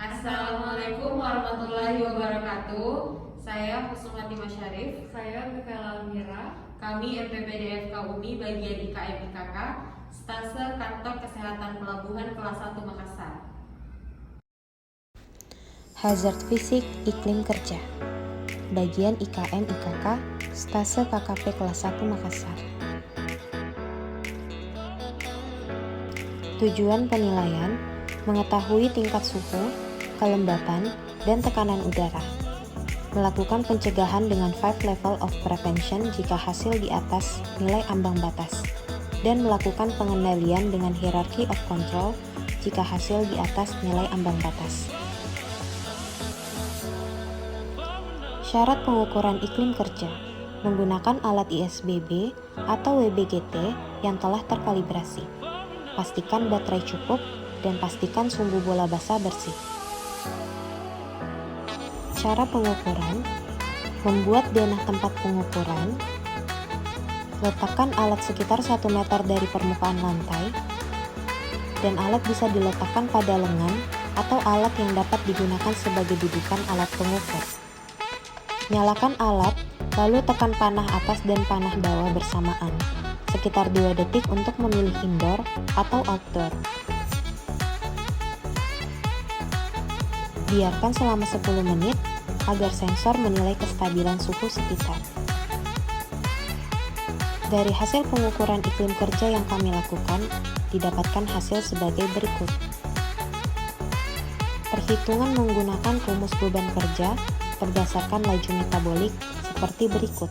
Assalamualaikum warahmatullahi wabarakatuh. Saya Kusumati Masyarif. Saya Michaela Almira. Kami MPPDFK UMI bagian IKM IKK, Stase Kantor Kesehatan Pelabuhan kelas 1 Makassar. Hazard Fisik Iklim Kerja bagian IKM IKK, Stase KKP kelas 1 Makassar. Tujuan penilaian: mengetahui tingkat suhu, kelembapan, dan tekanan udara. Melakukan pencegahan dengan 5 level of prevention jika hasil di atas nilai ambang batas, dan melakukan pengendalian dengan hierarchy of control jika hasil di atas nilai ambang batas. Syarat pengukuran iklim kerja: menggunakan alat ISBB atau WBGT yang telah terkalibrasi. Pastikan baterai cukup dan pastikan sumbu bola basah bersih. Cara pengukuran: membuat denah tempat pengukuran. Letakkan alat sekitar 1 meter dari permukaan lantai, dan alat bisa diletakkan pada lengan atau alat yang dapat digunakan sebagai dudukan alat pengukur. Nyalakan alat, lalu tekan panah atas dan panah bawah bersamaan, sekitar 2 detik untuk memilih indoor atau outdoor. Biarkan selama 10 menit agar sensor menilai kestabilan suhu sekitar. Dari hasil pengukuran iklim kerja yang kami lakukan, didapatkan hasil sebagai berikut. Perhitungan menggunakan rumus beban kerja berdasarkan laju metabolik seperti berikut.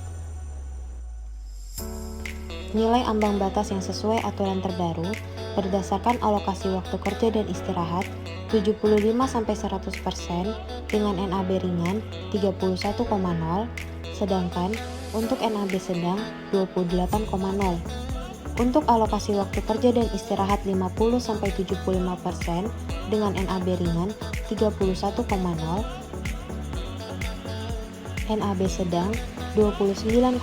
Nilai ambang batas yang sesuai aturan terbaru berdasarkan alokasi waktu kerja dan istirahat 75-100% dengan NAB ringan 31,0, sedangkan untuk NAB sedang 28,0. Untuk alokasi waktu kerja dan istirahat 50-75% dengan NAB ringan 31,0, NAB sedang 29,0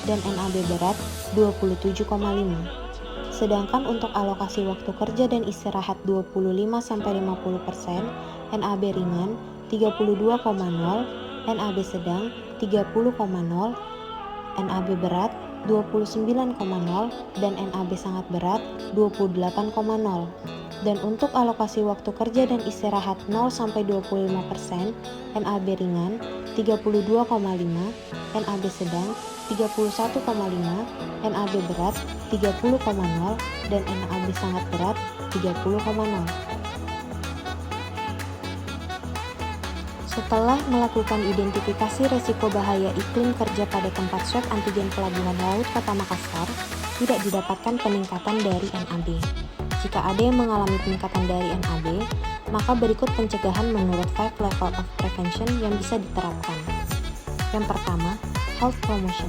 dan NAB berat 27,5. Sedangkan untuk alokasi waktu kerja dan istirahat 25-50%, NAB ringan 32,0, NAB sedang 30,0, NAB berat 29,0 dan NAB sangat berat 28,0. Dan untuk alokasi waktu kerja dan istirahat 0-25%, NAB ringan 32,5, NAB sedang 31,5, NAB berat 30,0 dan NAB sangat berat 30,0. Setelah melakukan identifikasi resiko bahaya iklim kerja pada tempat swab antigen Pelabuhan Laut Kota Makassar, tidak didapatkan peningkatan dari NAB. Jika ada yang mengalami peningkatan dari NAB, maka berikut pencegahan menurut 5 level of prevention yang bisa diterapkan. Yang pertama, health promotion,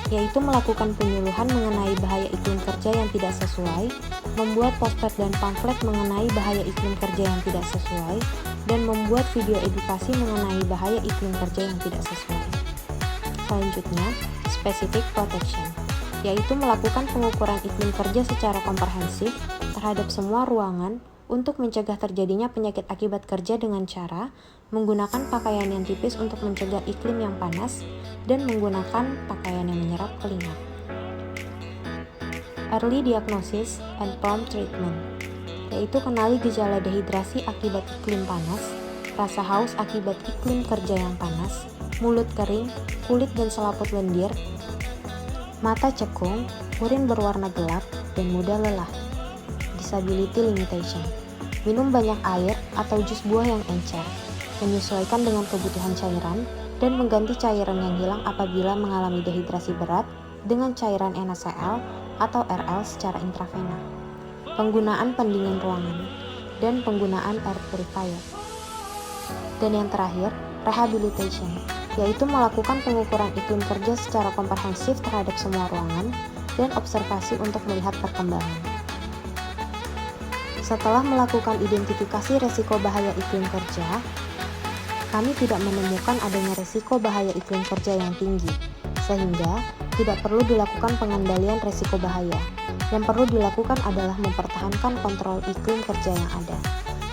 yaitu melakukan penyuluhan mengenai bahaya iklim kerja yang tidak sesuai, membuat poster dan pamflet mengenai bahaya iklim kerja yang tidak sesuai, dan membuat video edukasi mengenai bahaya iklim kerja yang tidak sesuai. Selanjutnya, specific protection, yaitu melakukan pengukuran iklim kerja secara komprehensif terhadap semua ruangan untuk mencegah terjadinya penyakit akibat kerja dengan cara menggunakan pakaian yang tipis untuk mencegah iklim yang panas dan menggunakan pakaian yang menyerap keringat. Early diagnosis and prompt treatment, yaitu kenali gejala dehidrasi akibat iklim panas, rasa haus akibat iklim kerja yang panas, mulut kering, kulit dan selaput lendir, mata cekung, urin berwarna gelap, dan mudah lelah. Disability limitation, minum banyak air atau jus buah yang encer, menyesuaikan dengan kebutuhan cairan, dan mengganti cairan yang hilang apabila mengalami dehidrasi berat dengan cairan NaCl atau RL secara intravena. Penggunaan pendingin ruangan, dan penggunaan air purifier. Dan yang terakhir, rehabilitation, yaitu melakukan pengukuran iklim kerja secara komprehensif terhadap semua ruangan dan observasi untuk melihat perkembangan. Setelah melakukan identifikasi resiko bahaya iklim kerja, kami tidak menemukan adanya resiko bahaya iklim kerja yang tinggi, sehingga tidak perlu dilakukan pengendalian resiko bahaya. Yang perlu dilakukan adalah mempertahankan kontrol iklim kerja yang ada.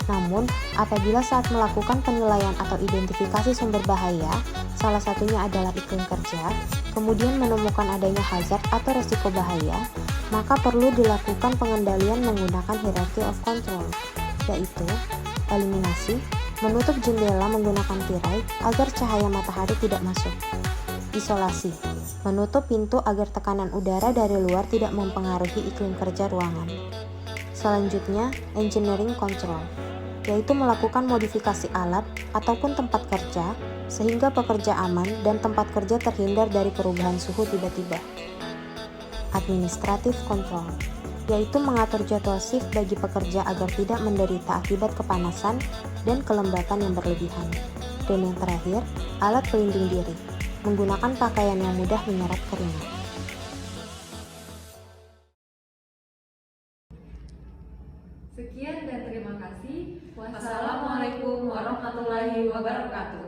Namun, apabila saat melakukan penilaian atau identifikasi sumber bahaya, salah satunya adalah iklim kerja, kemudian menemukan adanya hazard atau resiko bahaya, maka perlu dilakukan pengendalian menggunakan hierarchy of control, yaitu eliminasi, menutup jendela menggunakan tirai agar cahaya matahari tidak masuk. Isolasi, menutup pintu agar tekanan udara dari luar tidak mempengaruhi iklim kerja ruangan. Selanjutnya, engineering control, yaitu melakukan modifikasi alat ataupun tempat kerja sehingga pekerja aman dan tempat kerja terhindar dari perubahan suhu tiba-tiba. Administrative control, yaitu mengatur jadwal shift bagi pekerja agar tidak menderita akibat kepanasan dan kelembapan yang berlebihan. Dan yang terakhir, alat pelindung diri, menggunakan pakaian yang mudah menyerap keringat. Sekian dan terima kasih. Wassalamualaikum warahmatullahi wabarakatuh.